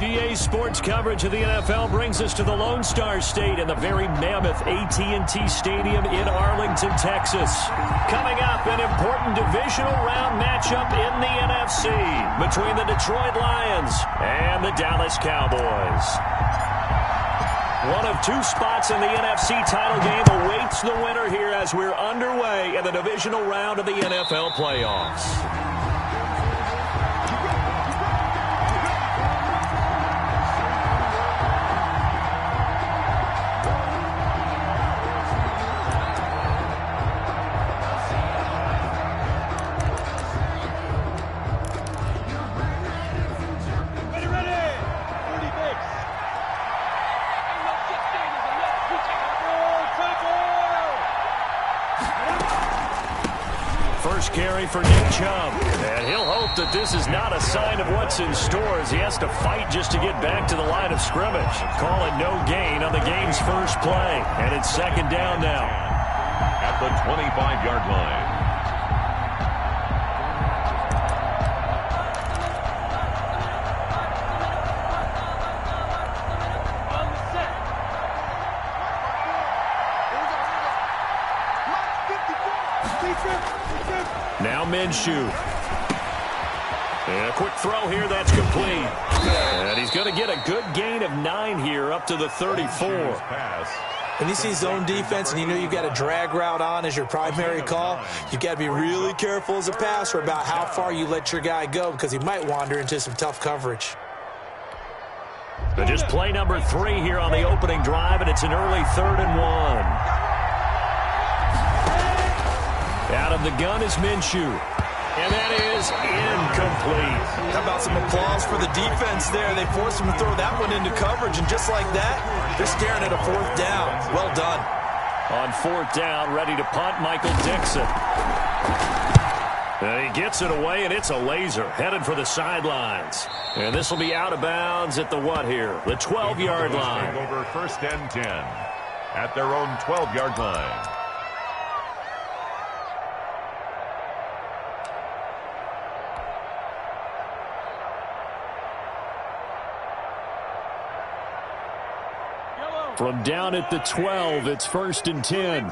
EA Sports coverage of the NFL brings us to the Lone Star State and the very mammoth AT&T Stadium in Arlington, Texas. Coming up, an important divisional round matchup in the NFC between the Detroit Lions and the Dallas Cowboys. One of two spots in the NFC title game awaits the winner here as we're underway in the divisional round of the NFL playoffs. First carry for Nick Chubb. And he'll hope that this is not a sign of what's in store as he has to fight just to get back to the line of scrimmage. Call it no gain on the game's first play. And it's second down now. At the 25-yard line. Now Minshew. And a quick throw here, that's complete. And he's going to get a good gain of 9 here up to the 34. When you see zone defense and you know you've got a drag route on as your primary call, you've got to be really careful as a passer about how far you let your guy go because he might wander into some tough coverage. But just play number 3 here on the opening drive, and it's an early 3rd and 1. Out of the gun is Minshew. And that is incomplete. How about some applause for the defense there? They forced him to throw that one into coverage, and just like that, they're staring at a 4th down. Well done. On 4th down, ready to punt, Michael Dixon. And he gets it away, and it's a laser, headed for the sidelines. And this will be out of bounds at the what here? The 12-yard line. Over 1st and 10 at their own 12-yard line. From down at the 12, it's 1st and 10.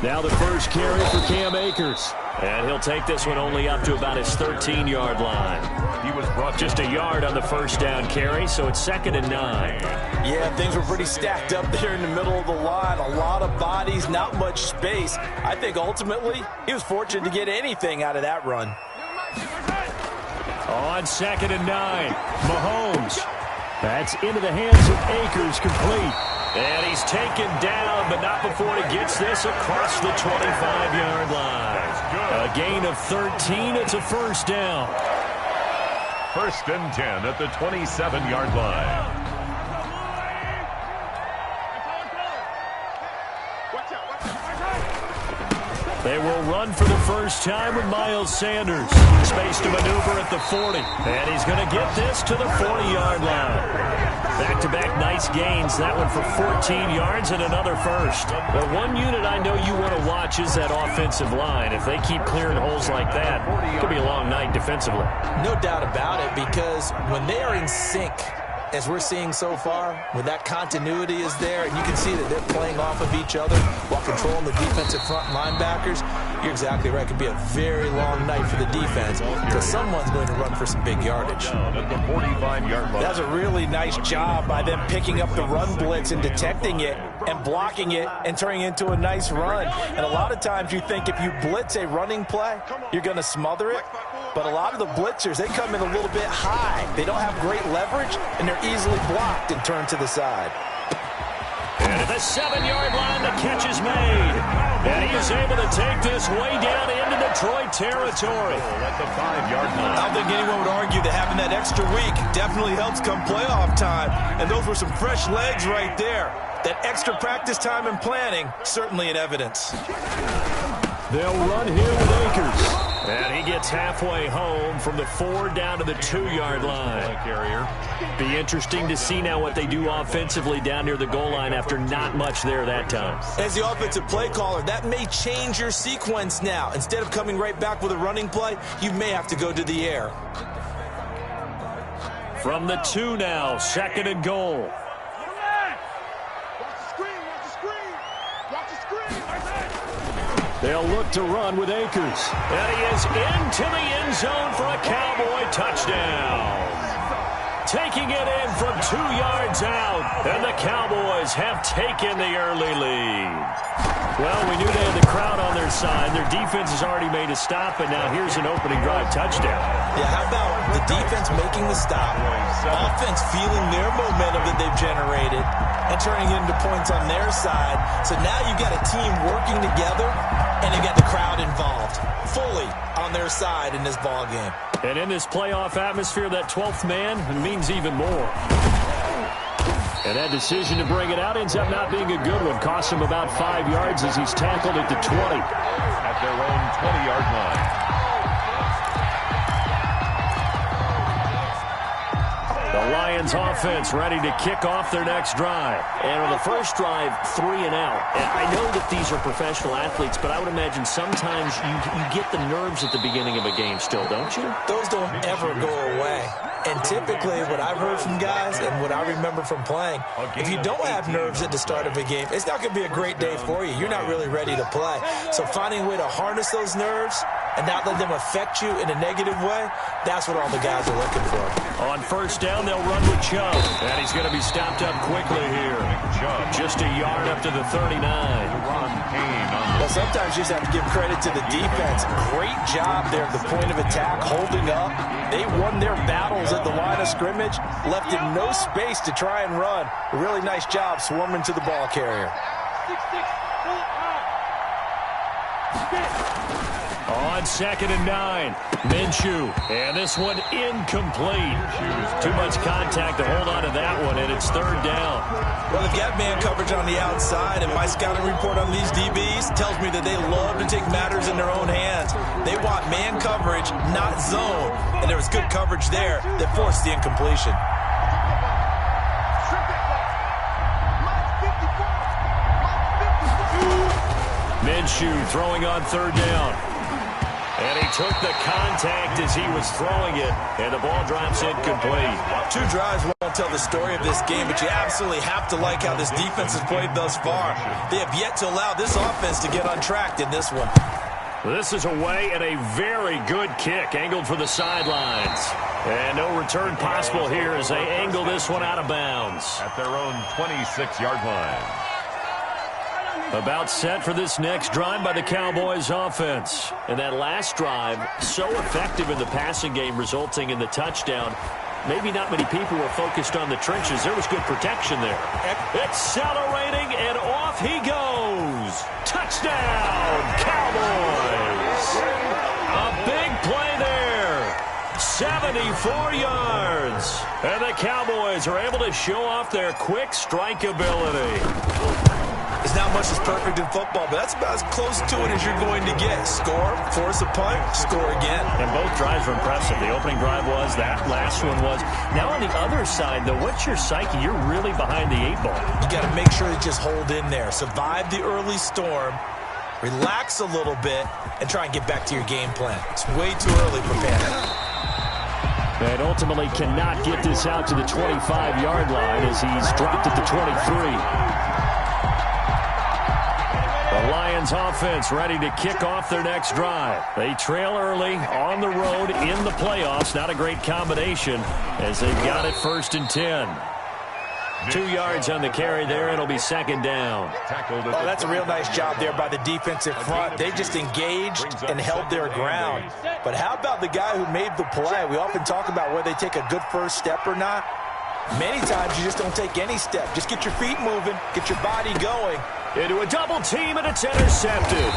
Now the first carry for Cam Akers. And he'll take this one only up to about his 13-yard line. He was brought just a yard on the first down carry, so it's 2nd and 9. Yeah, things were pretty stacked up there in the middle of the line. A lot of bodies, not much space. I think ultimately he was fortunate to get anything out of that run. On 2nd and 9, Mahomes. That's into the hands of Akers, complete. And he's taken down, but not before he gets this across the 25-yard line. A gain of 13, it's a 1st down. 1st and 10 at the 27-yard line. They will run for the first time with Miles Sanders. Space to maneuver at the 40. And he's going to get this to the 40-yard line. Back-to-back nice gains. That one for 14 yards and another first. Well, one unit I know you want to watch is that offensive line. If they keep clearing holes like that, it could be a long night defensively. No doubt about it, because when they are in sync, as we're seeing so far, when that continuity is there, and you can see that they're playing off of each other while controlling the defensive front linebackers, you're exactly right. It could be a very long night for the defense because someone's going to run for some big yardage. That's a really nice job by them picking up the run blitz and detecting it and blocking it and turning it into a nice run. And a lot of times you think if you blitz a running play, you're going to smother it. But a lot of the blitzers, they come in a little bit high. They don't have great leverage, and they're easily blocked and turned to the side. And at the 7-yard line, the catch is made. And he is able to take this way down into Detroit territory. At the 5-yard line. I don't think anyone would argue that having that extra week definitely helps come playoff time. And those were some fresh legs right there. That extra practice time and planning, certainly in evidence. They'll run here with Akers. And he gets halfway home from the 4 down to the 2-yard line. Be interesting to see now what they do offensively down near the goal line after not much there that time. As the offensive play caller, that may change your sequence now. Instead of coming right back with a running play, you may have to go to the air. From the 2 now, 2nd and goal. They'll look to run with Akers. And he is into the end zone for a Cowboy touchdown. Taking it in from 2 yards out. And the Cowboys have taken the early lead. Well, we knew they had the crowd on their side. Their defense has already made a stop, and now here's an opening drive touchdown. Yeah, how about the defense making the stop, offense feeling their momentum that they've generated, and turning it into points on their side. So now you've got a team working together, and you've got the crowd involved fully on their side in this ball game. And in this playoff atmosphere, that 12th man means even more. And that decision to bring it out ends up not being a good one. Costs him about 5 yards as he's tackled at the 20. At their own 20-yard line. The Lions offense ready to kick off their next drive. And on the first drive, 3 and out. And I know that these are professional athletes, but I would imagine sometimes you get the nerves at the beginning of a game still, don't you? Those don't ever go away. And typically what I've heard from guys and what I remember from playing, if you don't have nerves at the start of a game, it's not going to be a great day for you. You're not really ready to play. So finding a way to harness those nerves and not let them affect you in a negative way, that's what all the guys are looking for. On first down, they'll run with Chubb. And he's going to be stopped up quickly here. Just a yard up to the 39. Well, sometimes you just have to give credit to the defense. Great job there at the point of attack, holding up. They won their battles at the line of scrimmage, left him no space to try and run. A really nice job swarming to the ball carrier. On 2nd and 9, Minshew. And this one incomplete. Too much contact to hold on to that one, and it's 3rd down. Well, they've got man coverage on the outside, and my scouting report on these DBs tells me that they love to take matters in their own hands. They want man coverage, not zone. And there was good coverage there that forced the incompletion. Minshew throwing on 3rd down. And he took the contact as he was throwing it, and the ball drops incomplete. 2 drives won't tell the story of this game, but you absolutely have to like how this defense has played thus far. They have yet to allow this offense to get untracked in this one. This is away and a very good kick, angled for the sidelines. And no return possible here as they angle this one out of bounds. At their own 26-yard line. About set for this next drive by the Cowboys offense. And that last drive, so effective in the passing game, resulting in the touchdown. Maybe not many people were focused on the trenches. There was good protection there. Accelerating, and off he goes. Touchdown, Cowboys. A big play there. 74 yards. And the Cowboys are able to show off their quick strike ability. It's not much that's perfect in football, but that's about as close to it as you're going to get. Score, force a punt, score again. And both drives were impressive. The opening drive was, that last one was. Now on the other side, though, what's your psyche? You're really behind the 8 ball. You got to make sure you just hold in there. Survive the early storm, relax a little bit, and try and get back to your game plan. It's way too early for panic. And ultimately cannot get this out to the 25-yard line as he's dropped at the 23. The Lions offense ready to kick off their next drive. They trail early on the road in the playoffs. Not a great combination as they've got it 1st and 10. 2 yards on the carry there. It'll be 2nd down. Oh, that's a real nice job there by the defensive front. They just engaged and held their ground. But how about the guy who made the play? We often talk about whether they take a good first step or not. Many times you just don't take any step. Just get your feet moving, get your body going. Into a double team, and it's intercepted.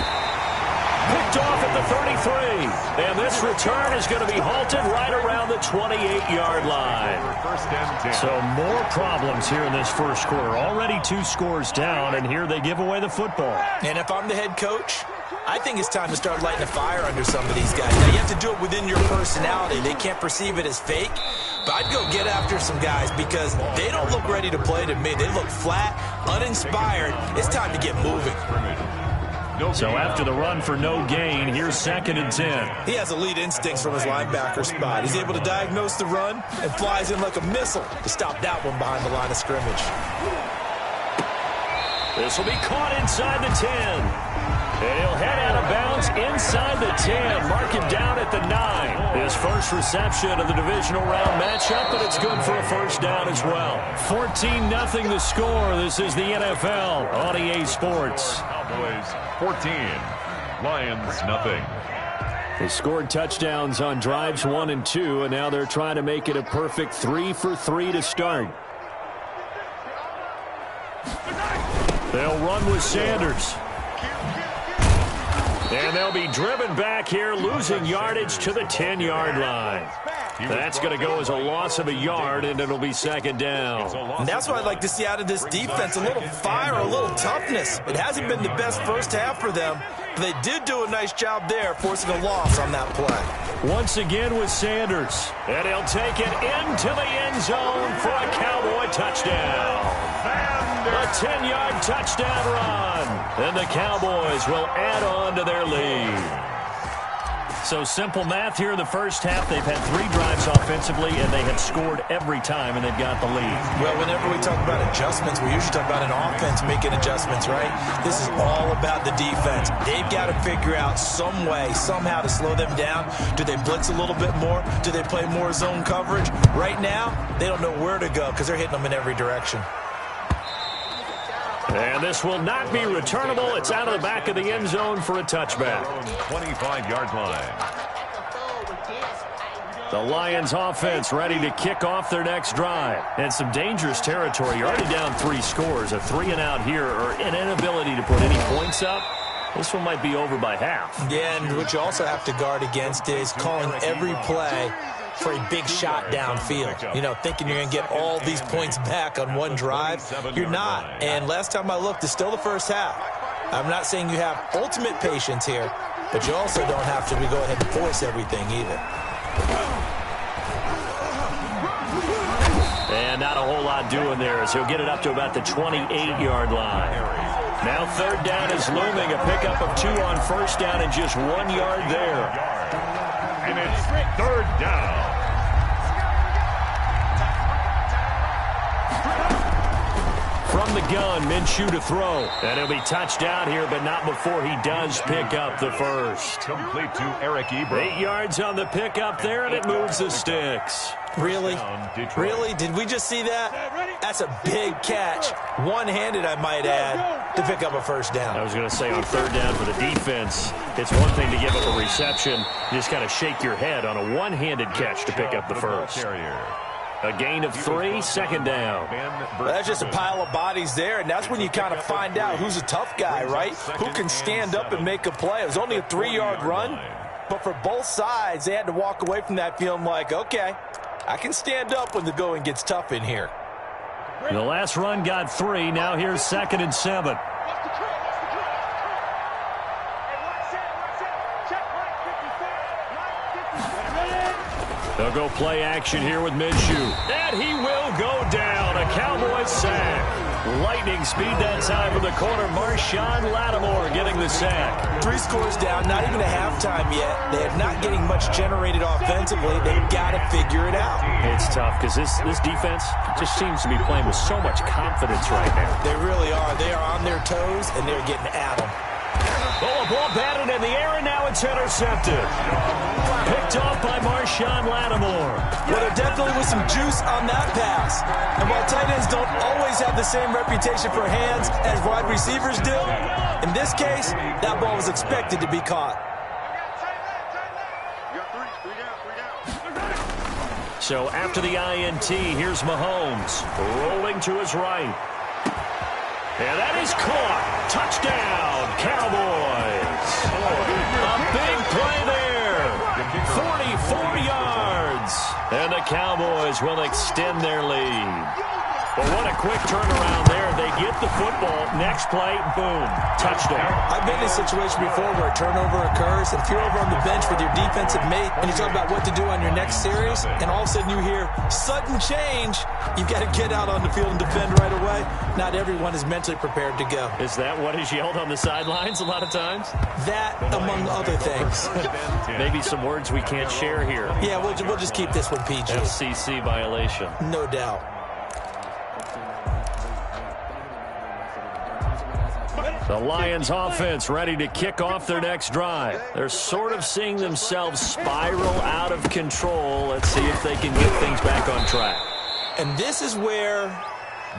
Picked off at the 33. And this return is going to be halted right around the 28-yard line. So more problems here in this first quarter. Already 2 scores down, and here they give away the football. And if I'm the head coach, I think it's time to start lighting a fire under some of these guys. Now, you have to do it within your personality. They can't perceive it as fake. But I'd go get after some guys because they don't look ready to play to me. They look flat, uninspired. It's time to get moving. So after the run for no gain, here's 2nd and 10. He has elite instincts from his linebacker spot. He's able to diagnose the run and flies in like a missile to stop that one behind the line of scrimmage. This will be caught inside the 10. And he'll head out of bounds inside the 10. Mark him down at the 9. His first reception of the divisional round matchup, but it's good for a first down as well. 14-0 the score. This is the NFL on EA Sports. Cowboys 14, Lions nothing. They scored touchdowns on drives 1 and 2, and now they're trying to make it a perfect 3 for 3 to start. They'll run with Sanders. And they'll be driven back here, losing yardage to the 10-yard line. That's going to go as a loss of a yard, and it'll be 2nd down. And that's what I'd like to see out of this defense, a little fire, a little toughness. It hasn't been the best first half for them, but they did do a nice job there, forcing a loss on that play. Once again with Sanders, and he'll take it into the end zone for a Cowboy touchdown. A 10-yard touchdown run, and the Cowboys will add on to their lead. So simple math here in the first half. They've had 3 drives offensively, and they have scored every time, and they've got the lead. Well, whenever we talk about adjustments, we usually talk about an offense making adjustments, right? This is all about the defense. They've got to figure out some way, somehow to slow them down. Do they blitz a little bit more? Do they play more zone coverage? Right now, they don't know where to go because they're hitting them in every direction. And this will not be returnable. It's out of the back of the end zone for a touchback. 25-yard line. The Lions offense ready to kick off their next drive. And some dangerous territory. You're already down 3 scores. A 3-and-out here, or an inability to put any points up. This one might be over by half. Yeah, and what you also have to guard against is calling every play for a big shot downfield. You know, thinking you're going to get all these points back on one drive. You're not. And last time I looked, it's still the first half. I'm not saying you have ultimate patience here, but you also don't have to go ahead and force everything either. And not a whole lot doing there as he'll get it up to about the 28-yard line. Now 3rd down is looming. A pickup of 2 on first down and just 1 yard there. And it's 3rd down. From the gun, Minshew to throw. And he'll be touched down here, but not before he does pick up the first. Complete to Eric Ebron. 8 yards on the pickup there, and it moves the sticks. Really? Really? Did we just see that? That's a big catch. One-handed, I might add, to pick up a first down. I was going to say on 3rd down for the defense, it's one thing to give up a reception. You just kind of shake your head on a one-handed catch to pick up the first. A gain of 3, 2nd down. Well, that's just a pile of bodies there, and that's when you kind of find out who's a tough guy, right? Who can stand up and make a play. It was only a 3-yard run, but for both sides, they had to walk away from that feeling like, okay, I can stand up when the going gets tough in here. The last run got 3. Now here's 2nd and 7. They'll go play action here with Minshew. And he will go down. A Cowboys sack. Lightning speed that time for the corner. Marshawn Lattimore getting the sack. 3 scores down, not even a halftime yet. They're not getting much generated offensively. They've got to figure it out. It's tough because this defense just seems to be playing with so much confidence right now. They really are. They are on their toes, and they're getting at them. Oh, a ball batted in the air, and now it's intercepted. Picked off by Marshawn Lattimore. Well, there definitely was some juice on that pass. And while tight ends don't always have the same reputation for hands as wide receivers do, in this case, that ball was expected to be caught. So after the INT, here's Mahomes rolling to his right. And that is caught. Touchdown, Cowboys. A big play there. 44 yards. And the Cowboys will extend their lead. Well, what a quick turnaround there. They get the football. Next play, boom, touchdown. I've been in a situation before where a turnover occurs, and if you're over on the bench with your defensive mate and you talk about what to do on your next series, and all of a sudden you hear sudden change, you've got to get out on the field and defend right away. Not everyone is mentally prepared to go. Is that what is yelled on the sidelines a lot of times? That, among other things. Maybe some words we can't share here. Yeah, we'll just keep this one PG. FCC violation. No doubt. The Lions offense ready to kick off their next drive. They're sort of seeing themselves spiral out of control. Let's see if they can get things back on track. And this is where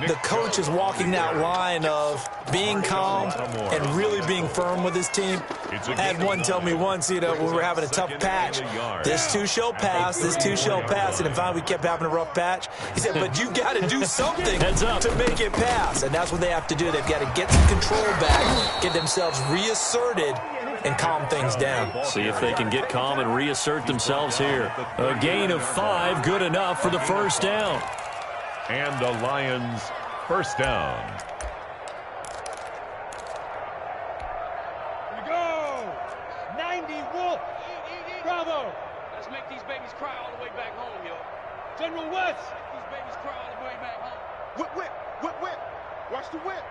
the coach is walking that line of being calm and really being firm with his team. I had one tell me once, when we were having a tough patch, this too shall pass, this too shall pass. And finally we kept having a rough patch. He said, but you got to do something to make it pass. And that's what they have to do. They've got to get some control back, get themselves reasserted, and calm things down. See if they can get calm and reassert themselves here. A gain of 5, good enough for the first down. And the Lions first down. Here we go. 90 Wolf. Bravo. Let's make these babies cry all the way back home, yo. General West. These babies cry all the way back home. Whip, whip, whip, whip. Watch the whip.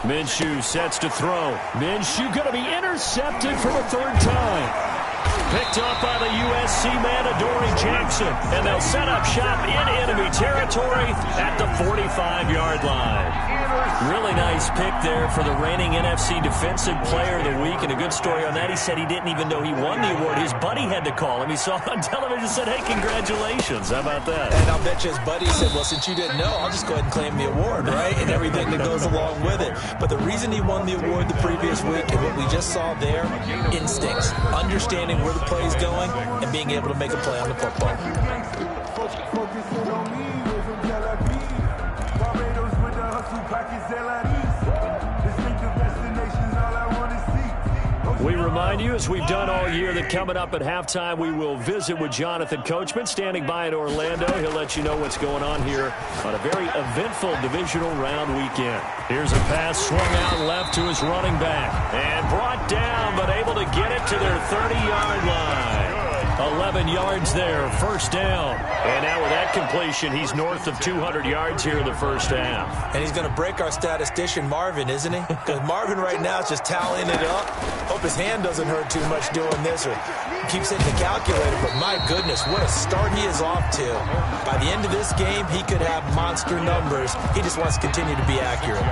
Minshew sets to throw. Minshew going to be intercepted for the third time. Picked up by the USC man, Adoree Jackson. And they'll set up shop in enemy territory at the 45-yard line. Really nice pick there for the reigning NFC Defensive Player of the Week. And a good story on that. He said he didn't even know he won the award. His buddy had to call him. He saw it on television and said, hey, congratulations. How about that? And I'll bet you his buddy said, well, since you didn't know, I'll just go ahead and claim the award, right? And everything that goes along with it. But the reason he won the award the previous week and what we just saw there, instincts, understanding where the play is going and being able to make a play on the football. We remind you, as we've done all year, that coming up at halftime, we will visit with Jonathan Coachman, standing by in Orlando. He'll let you know what's going on here on a very eventful divisional round weekend. Here's a pass swung out left to his running back. And brought down, but able to get it to their 30-yard line. 11 yards there, first down. And now with that completion, he's north of 200 yards here in the first half. And he's going to break our statistician, Marvin, isn't he? Because Marvin right now is just tallying it up. Hope his hand doesn't hurt too much doing this or keeps hitting the calculator. But my goodness, what a start he is off to. By the end of this game, he could have monster numbers. He just wants to continue to be accurate.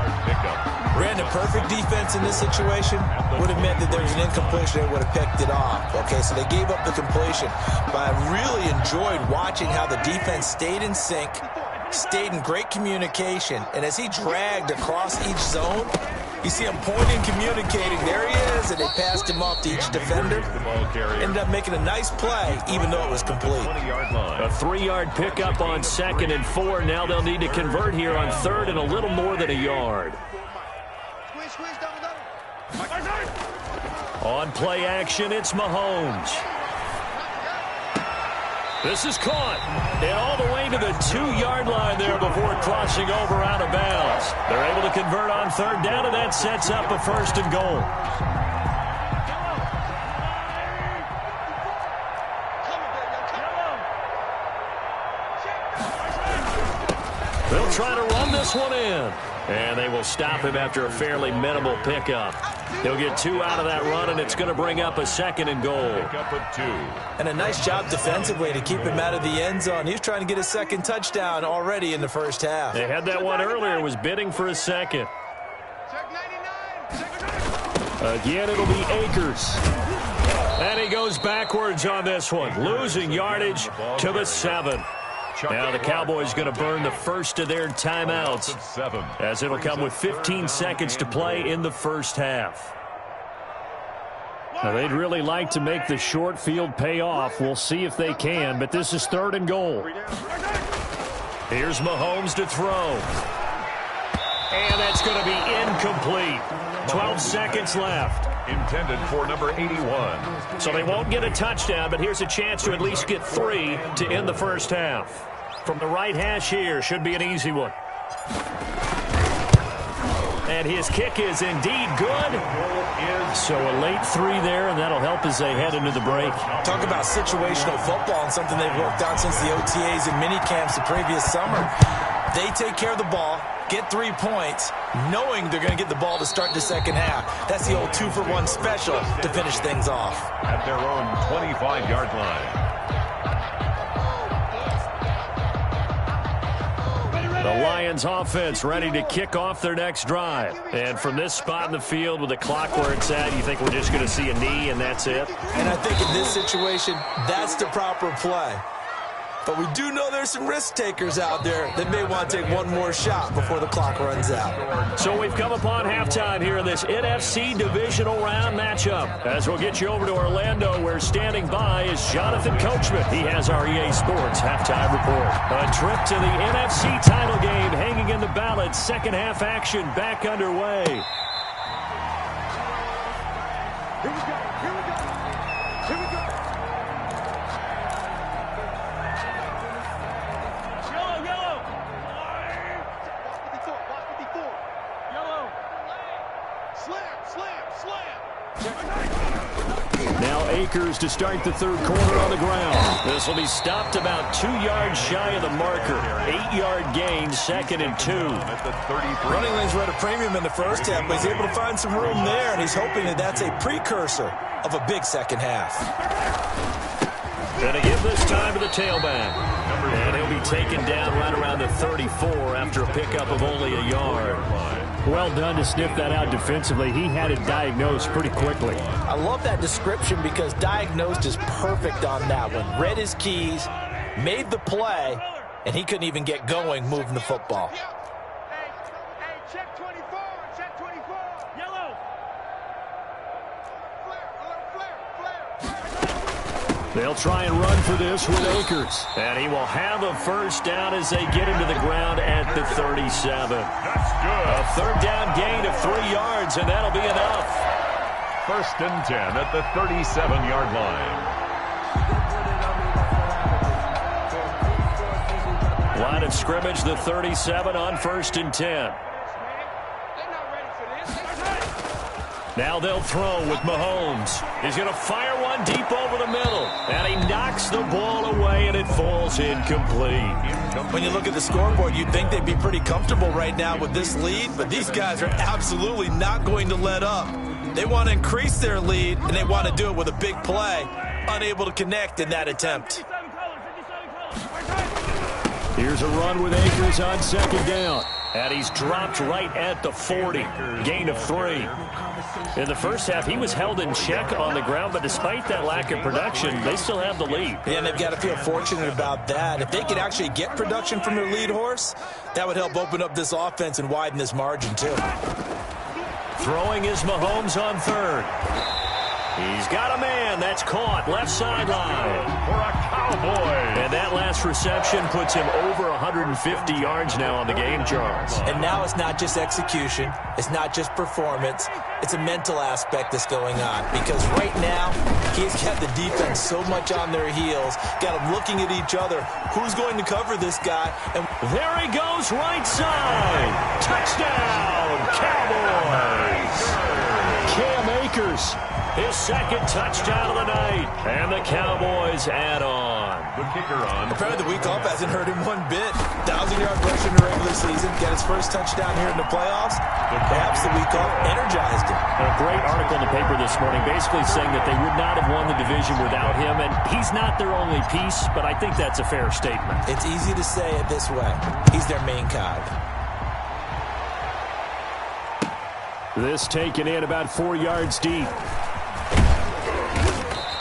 Ran a perfect defense in this situation. Would have meant that there was an incompletion. They would have picked it off. Okay, so they gave up the completion. But I really enjoyed watching how the defense stayed in sync, stayed in great communication. And as he dragged across each zone, you see him pointing, communicating. There he is, and they passed him off to each defender. Ended up making a nice play, even though it was complete. A 3-yard pickup on 2nd and 4. Now they'll need to convert here on 3rd and a little more than a yard. On play action, it's Mahomes. This is caught, and all the way to the 2-yard line there before crossing over out of bounds. They're able to convert on 3rd down, and that sets up a 1st and goal. They'll try to run this one in. And they will stop him after a fairly minimal pickup. He'll get 2 out of that run, and it's going to bring up a 2nd and goal. Pick up at 2. And a nice job defensively to keep him out of the end zone. He was trying to get his 2nd touchdown already in the first half. They had that one earlier, was bidding for a 2nd. Again, it'll be Akers. And he goes backwards on this one, losing yardage to the 7. Now the Cowboys going to burn the first of their timeouts, as it'll come with 15 seconds to play in the first half. Now they'd really like to make the short field pay off. We'll see if they can, but this is 3rd and goal. Here's Mahomes to throw. And that's going to be incomplete. 12 seconds left. Intended for number 81. So they won't get a touchdown, but here's a chance to at least get 3 to end the first half. From the right hash here, should be an easy one. And his kick is indeed good. So a late 3 there, and that'll help as they head into the break. Talk about situational football and something they've worked out since the OTAs and minicamps the previous summer. They take care of the ball, get 3 points, knowing they're going to get the ball to start the second half. That's the old 2-for-1 special to finish things off. At their own 25-yard line. The Lions offense ready to kick off their next drive. And from this spot in the field with the clock where it's at, you think we're just going to see a knee and that's it? And I think in this situation, that's the proper play. But we do know there's some risk takers out there that may want to take one more shot before the clock runs out. So we've come upon halftime here in this NFC divisional round matchup. As we'll get you over to Orlando, where standing by is Jonathan Coachman. He has our EA Sports halftime report. A trip to the NFC title game hanging in the balance. Second half action back underway. Here we go. Here we go. Here we go. Now Akers to start the third quarter on the ground. This will be stopped about 2 yards shy of the marker. 8-yard gain, 2nd and 2. Running lanes were at a premium in the first half, but he's able to find some room there, and he's hoping that that's a precursor of a big second half. Going to give this time to the tailback. And he'll be taken down right around the 34 after a pickup of only a yard. Well done to sniff that out defensively. He had it diagnosed pretty quickly. I love that description because diagnosed is perfect on that one. Read his keys, made the play, and he couldn't even get going moving the football. Hey, check 24, check 24. Yellow. Flare. They'll try and run for this with Akers. And he will have a first down as they get into the ground at the 37. That's good. A third down gain of 3 yards, and that'll be enough. 1st and 10 at the 37-yard line. Line of scrimmage, the 37 on 1st and 10. They're not ready for this. Now they'll throw with Mahomes. He's going to fire one deep over the middle. And he knocks the ball away, and it falls incomplete. When you look at the scoreboard, you'd think they'd be pretty comfortable right now with this lead, but these guys are absolutely not going to let up. They want to increase their lead, and they want to do it with a big play. Unable to connect in that attempt. Here's a run with Akers on 2nd down. And he's dropped right at the 40. Gain of 3. In the first half, he was held in check on the ground, but despite that lack of production, they still have the lead. Yeah, and they've got to feel fortunate about that. If they could actually get production from their lead horse, that would help open up this offense and widen this margin, too. Throwing is Mahomes on 3rd. He's got a man. That's caught. Left sideline. For a Cowboy. And that last reception puts him over 150 yards now on the game, Charles. And now it's not just execution. It's not just performance. It's a mental aspect that's going on. Because right now, he's got the defense so much on their heels. Got them looking at each other. Who's going to cover this guy? And there he goes, right side. Touchdown, Cowboys. Cam Akers, his 2nd touchdown of the night. And the Cowboys add on. The kicker on. apparently the week off hasn't hurt him one bit. 1,000-yard rush in the regular season. Got his first touchdown here in the playoffs. Perhaps the week off energized him. A great article in the paper this morning basically saying that they would not have won the division without him. And he's not their only piece, but I think that's a fair statement. It's easy to say it this way. He's their main cog. This taken in about 4 yards deep.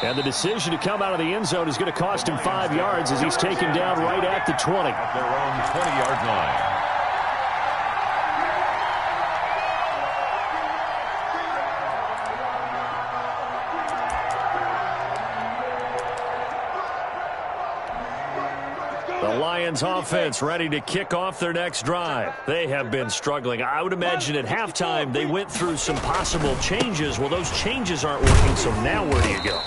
And the decision to come out of the end zone is going to cost him 5 yards as he's taken down right at the 20. At their own 20-yard line. The Lions offense ready to kick off their next drive. They have been struggling. I would imagine at halftime they went through some possible changes. Well, those changes aren't working, so now where do you go?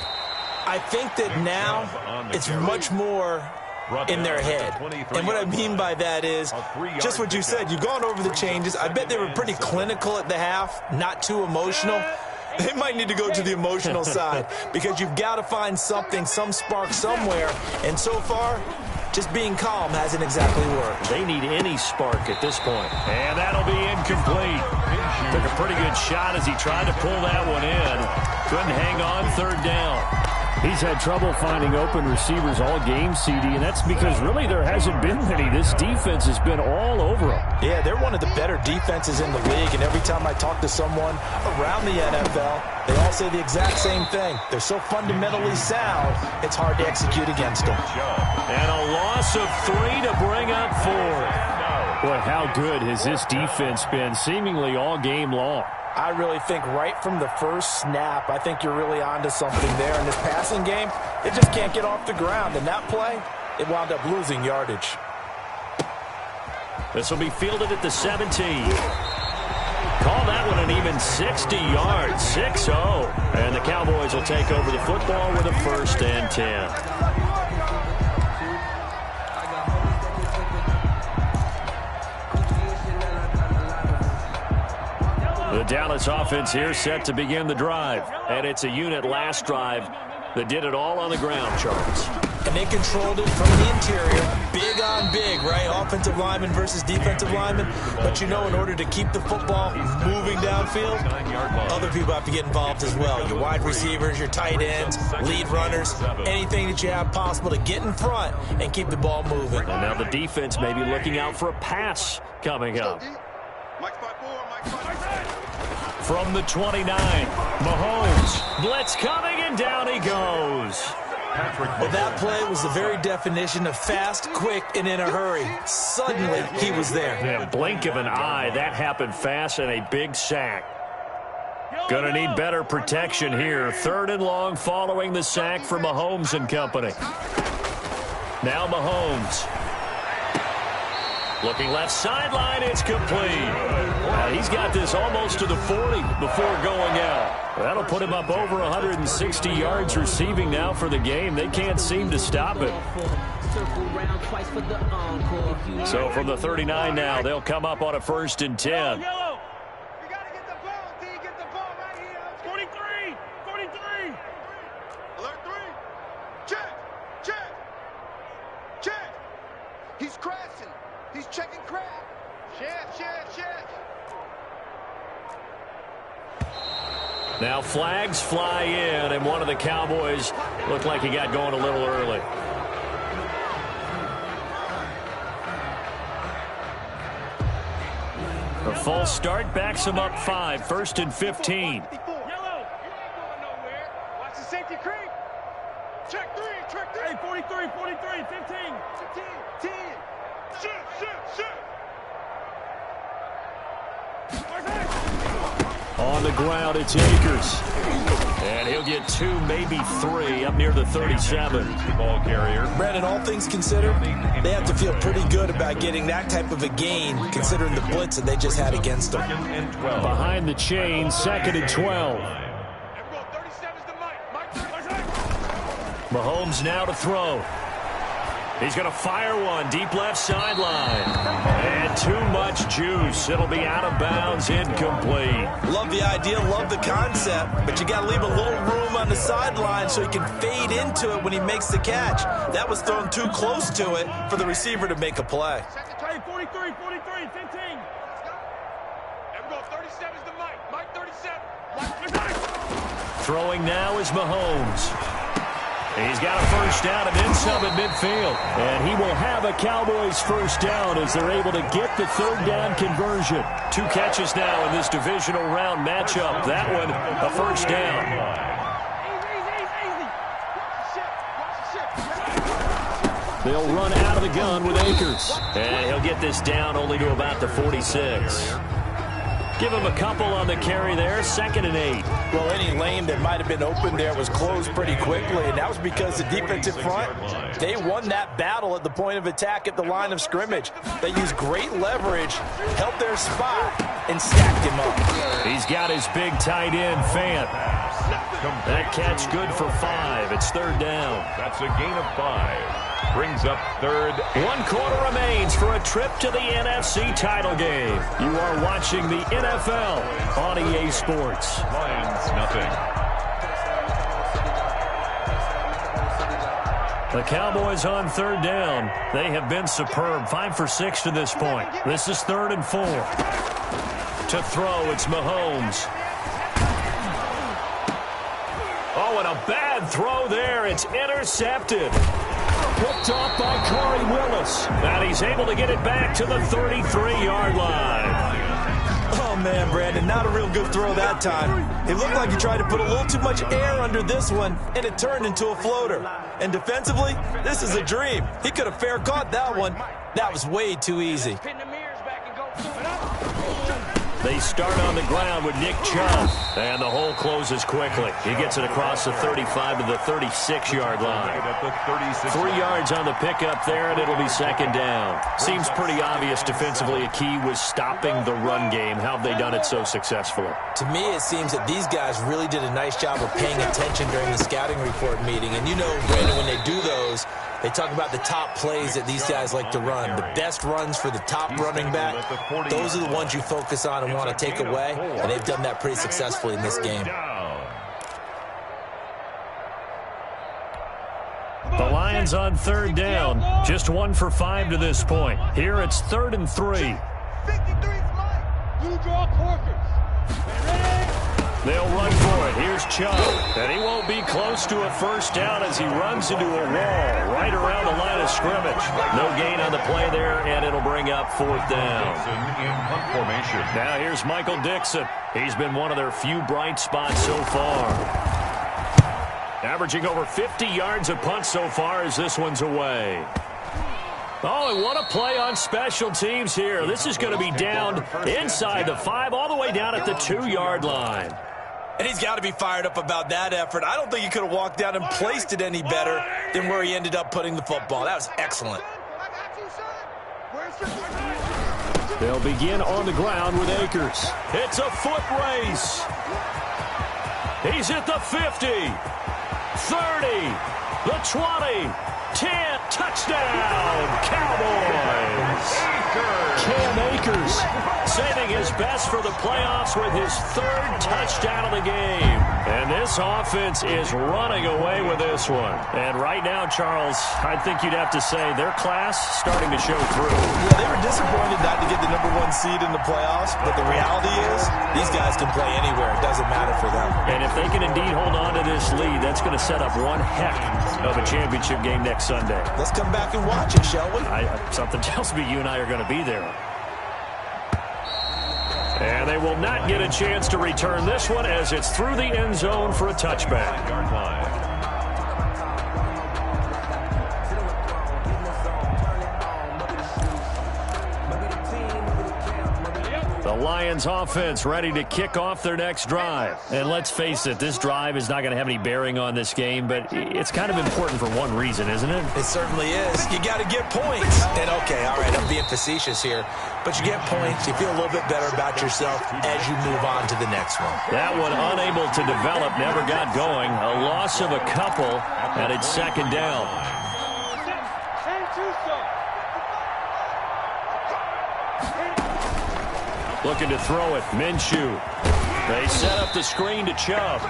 I think that now it's much more in their head. And what I mean by that is just what you said. You've gone over the changes. I bet they were pretty clinical at the half, not too emotional. They might need to go to the emotional side because you've got to find something, some spark somewhere. And so far, just being calm hasn't exactly worked. They need any spark at this point. And that'll be incomplete. Took a pretty good shot as he tried to pull that one in. Couldn't hang on third down. He's had trouble finding open receivers all game, CD, and that's because really there hasn't been many. This defense has been all over him. Yeah, they're one of the better defenses in the league, and every time I talk to someone around the NFL, they all say the exact same thing. They're so fundamentally sound, it's hard to execute against them. And a loss of 3 to bring up 4. Boy, how good has this defense been seemingly all game long? I really think right from the first snap, I think you're really onto something there. In this passing game, it just can't get off the ground. And that play, it wound up losing yardage. This will be fielded at the 17. Call that one an even 60 yards, 6-0. And the Cowboys will take over the football with a 1st and 10. The Dallas offense here set to begin the drive. And it's a unit last drive that did it all on the ground, Charles. And they controlled it from the interior. Big on big, right? Offensive lineman versus defensive lineman. But you know, in order to keep the football moving downfield, other people have to get involved as well. Your wide receivers, your tight ends, lead runners, anything that you have possible to get in front and keep the ball moving. And now the defense may be looking out for a pass coming up. From the 29, Mahomes, blitz coming, and down he goes. Well, that play was the very definition of fast, quick, and in a hurry. Suddenly, he was there. Yeah, blink of an eye, that happened fast, and a big sack. Gonna need better protection here. 3rd and long following the sack for Mahomes and company. Now Mahomes. Looking left sideline, it's complete. He's got this almost to the 40 before going out. That'll put him up over 160 yards receiving now for the game. They can't seem to stop it. So from the 39 now, they'll come up on a 1st and 10. He's crashing. He's checking crash. Shit. Now flags fly in, and one of the Cowboys looked like he got going a little early. A false start backs him up 5, 1st and 15. Yellow, you ain't going nowhere. Watch the safety creep. Check 3. Hey, 43, 15. 10. Shoot. On the ground, it's Akers. And he'll get 2, maybe 3, up near the 37. Ball carrier. Brandon, all things considered, they have to feel pretty good about getting that type of a gain, considering the blitz that they just had against them. Behind the chain, 2nd and 12. Mahomes now to throw. He's going to fire one deep left sideline. And too much juice. It'll be out of bounds, incomplete. Love the idea, love the concept, but you got to leave a little room on the sideline so he can fade into it when he makes the catch. That was thrown too close to it for the receiver to make a play. Hey, 43, 15. There we go, 37's the Mike 37. Throwing now is Mahomes. He's got a 1st down and then some at midfield. And he will have a Cowboys 1st down as they're able to get the 3rd down conversion. 2 catches now in this divisional round matchup. That one, a 1st down. They'll run out of the gun with Akers. And he'll get this down only to about the 46. Give him a couple on the carry there, 2nd and 8. Well, any lane that might have been open there was closed pretty quickly, and that was because the defensive front, they won that battle at the point of attack at the line of scrimmage. They used great leverage, held their spot, and stacked him up. He's got his big tight end, Fant. That catch good for 5. It's third down. That's a gain of 5. Brings up third. 1 quarter remains for a trip to the NFC title game. You are watching the NFL on EA Sports. Lions, nothing. The Cowboys on third down. They have been superb. 5 for 6 to this point. This is 3rd and 4. To throw, it's Mahomes. Oh, and a bad throw there. It's intercepted. Picked off by Corey Willis. And he's able to get it back to the 33-yard line. Oh, man, Brandon, not a real good throw that time. It looked like he tried to put a little too much air under this one, and it turned into a floater. And defensively, this is a dream. He could have fair caught that one. That was way too easy. They start on the ground with Nick Chubb, and the hole closes quickly. He gets it across the 35 to the 36-yard line. 3 yards on the pickup there, and it'll be second down. Seems pretty obvious defensively a key was stopping the run game. How have they done it so successfully? To me, it seems that these guys really did a nice job of paying attention during the scouting report meeting. And you know, Brandon, when they do those, they talk about the top plays that these guys like to run. The best runs for the top running back, those are the ones you focus on and want to take away, and they've done that pretty successfully in this game. The Lions on third down, just 1 for 5 to this point. Here it's 3rd and 3. You draw Corkers. They'll run for it. Here's Chubb. And he won't be close to a first down as he runs into a wall right around the line of scrimmage. No gain on the play there, and it'll bring up 4th down. In punt formation. Now here's Michael Dixon. He's been one of their few bright spots so far. Averaging over 50 yards a punt so far as this one's away. Oh, and what a play on special teams here. This is going to be down inside the 5, all the way down at the 2-yard line. And he's got to be fired up about that effort. I don't think he could have walked down and placed it any better than where he ended up putting the football. That was excellent. They'll begin on the ground with Akers. It's a foot race. He's at the 50, 30, the 20, 10, touchdown, Cowboys. Cam Akers saving his best for the playoffs with his 3rd touchdown of the game. And this offense is running away with this one. And right now, Charles, I think you'd have to say their class starting to show through. Yeah, they were disappointed not to get the #1 seed in the playoffs, but the reality is these guys can play anywhere. It doesn't matter for them. And if they can indeed hold on to this lead, that's going to set up one heck of a championship game next Sunday. Let's come back and watch it, shall we? Something tells me you and I are going to be there. And they will not get a chance to return this one as it's through the end zone for a touchback. The Lions offense ready to kick off their next drive. And let's face it, this drive is not going to have any bearing on this game, but it's kind of important for one reason, isn't it? It certainly is. You got to get points. And okay, all right, I'm being facetious here, but you get points, you feel a little bit better about yourself as you move on to the next one. That one unable to develop, never got going. A loss of a couple, and it's second down. Looking to throw it, Minshew. They set up the screen to Chubb.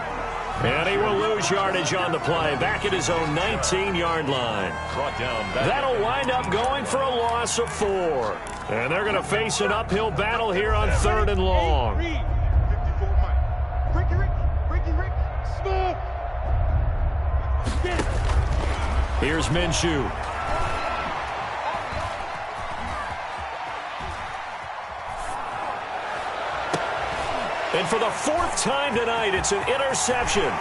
And he will lose yardage on the play, back at his own 19-yard line. That'll wind up going for a loss of 4. And they're going to face an uphill battle here on 3rd and long. Here's Minshew. And for the 4th time tonight, it's an interception.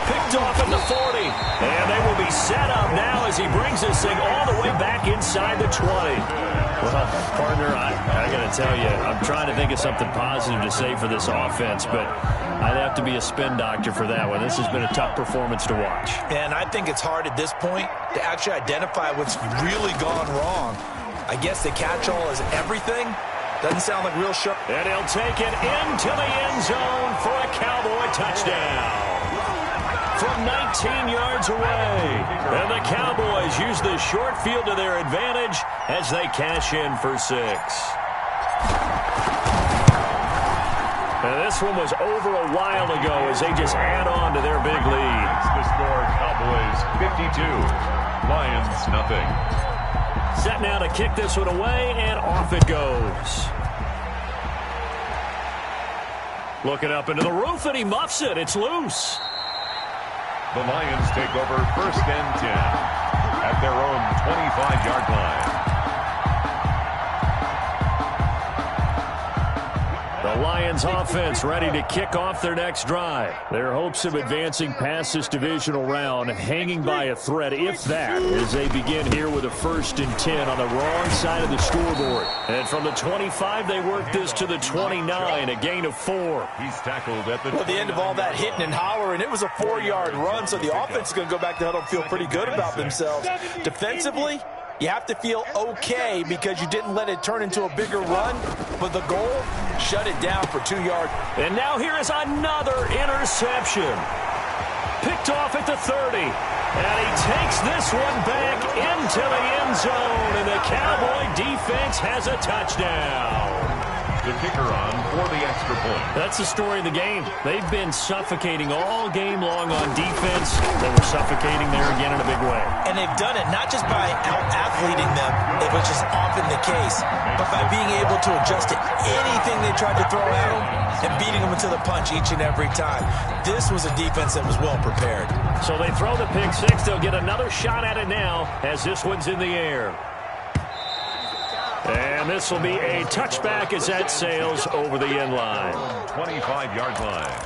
Picked off at the 40. And they will be set up now as he brings this thing all the way back inside the 20. Well, partner, I got to tell you, I'm trying to think of something positive to say for this offense, but I'd have to be a spin doctor for that one. This has been a tough performance to watch. And I think it's hard at this point to actually identify what's really gone wrong. I guess the catch-all is everything. Doesn't sound like real sharp. And he'll take it into the end zone for a Cowboy touchdown. from 19 yards away. And the Cowboys use the short field to their advantage as they cash in for 6. And this one was over a while ago as they just add on to their big lead. The score, Cowboys 52, Lions nothing. Set now to kick this one away, and off it goes. Looking up into the roof, and he muffs it. It's loose. The Lions take over 1st and 10 at their own 25-yard line. The Lions offense ready to kick off their next drive. Their hopes of advancing past this divisional round hanging by a thread, if that, as they begin here with a 1st and 10 on the wrong side of the scoreboard. And from the 25, they work this to the 29, a gain of 4. He's tackled at the Well, at the end of all that hitting and hollering, it was a 4-yard run, so the offense is going to go back to huddle and feel pretty good about themselves. Defensively, you have to feel okay because you didn't let it turn into a bigger run, but the goal, shut it down for 2 yards. And now here is another interception. Picked off at the 30. And he takes this one back into the end zone, and the Cowboy defense has a touchdown. The kicker on for the extra point. That's the story of the game. They've been suffocating all game long on defense. They were suffocating there again in a big way. And they've done it not just by out-athleting them, which is often the case, but by being able to adjust to anything they tried to throw at them and beating them into the punch each and every time. This was a defense that was well prepared. So they throw the pick 6. They'll get another shot at it now as this one's in the air. And this will be a touchback as that sails over the end line. 25-yard line.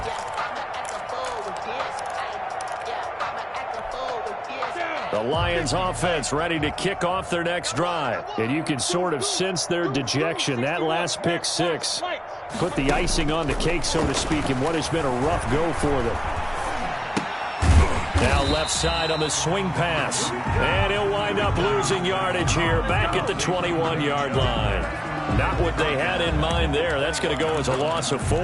The Lions offense ready to kick off their next drive. And you can sort of sense their dejection. That last pick 6 put the icing on the cake, so to speak, in what has been a rough go for them. Now left side on the swing pass. And he'll wind up losing yardage here back at the 21-yard line. Not what they had in mind there. That's going to go as a loss of 4.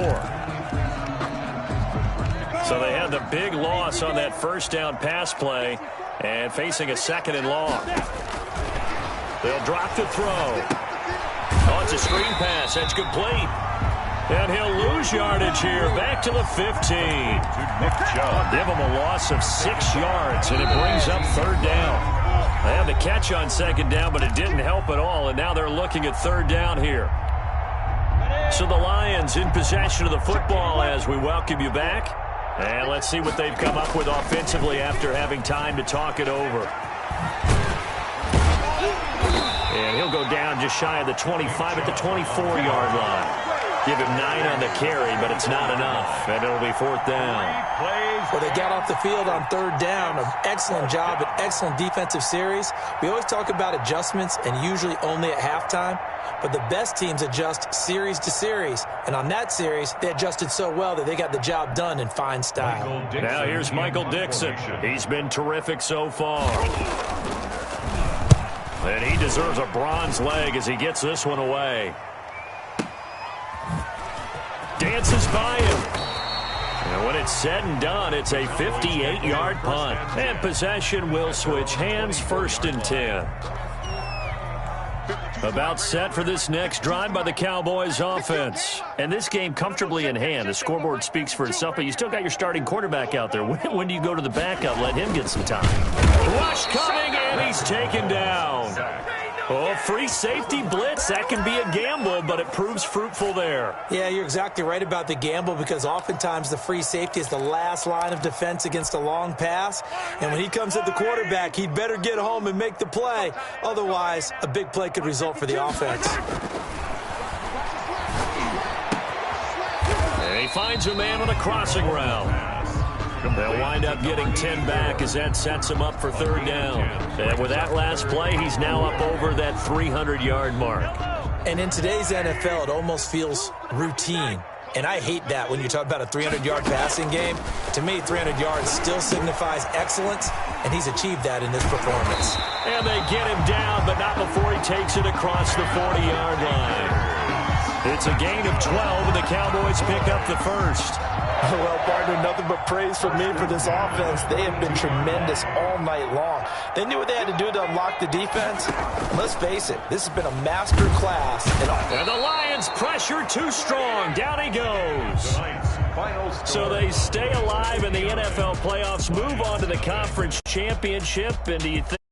So they had the big loss on that 1st down pass play and facing a 2nd and long. They'll drop the throw. Oh, it's a screen pass. That's complete. And he'll lose yardage here back to the 15. Give him a loss of 6 yards, and it brings up 3rd down. They had the catch on 2nd down, but it didn't help at all, and now they're looking at 3rd down here. So the Lions in possession of the football as we welcome you back. And let's see what they've come up with offensively after having time to talk it over. And he'll go down just shy of the 25 at the 24-yard line. Give him 9 on the carry, but it's not enough, and it'll be 4th down. Well, they got off the field on 3rd down. An excellent job, an excellent defensive series. We always talk about adjustments, and usually only at halftime. But the best teams adjust series to series. And on that series, they adjusted so well that they got the job done in fine style. Now here's Michael Dixon. He's been terrific so far. And he deserves a bronze leg as he gets this one away. Dances by him. And when it's said and done, it's a 58-yard punt. And possession will switch hands, 1st and 10. About set for this next drive by the Cowboys offense. And this game comfortably in hand. The scoreboard speaks for itself, but you still got your starting quarterback out there. When do you go to the backup? Let him get some time. Rush coming, and he's taken down. Oh, free safety blitz. That can be a gamble, but it proves fruitful there. Yeah, you're exactly right about the gamble because oftentimes the free safety is the last line of defense against a long pass. And when he comes at the quarterback, he'd better get home and make the play. Otherwise, a big play could result for the offense. And he finds a man on a crossing route. They'll wind up getting 10 back as that sets him up for 3rd down. And with that last play, he's now up over that 300-yard mark. And in today's NFL, it almost feels routine. And I hate that when you talk about a 300-yard passing game. To me, 300 yards still signifies excellence, and he's achieved that in this performance. And they get him down, but not before he takes it across the 40-yard line. It's a gain of 12, and the Cowboys pick up the 1st. Well, partner, nothing but praise from me for this offense. They have been tremendous all night long. They knew what they had to do to unlock the defense. Let's face it, this has been a master class. And the Lions pressure too strong. Down he goes. So they stay alive in the NFL playoffs, move on to the conference championship, and do you think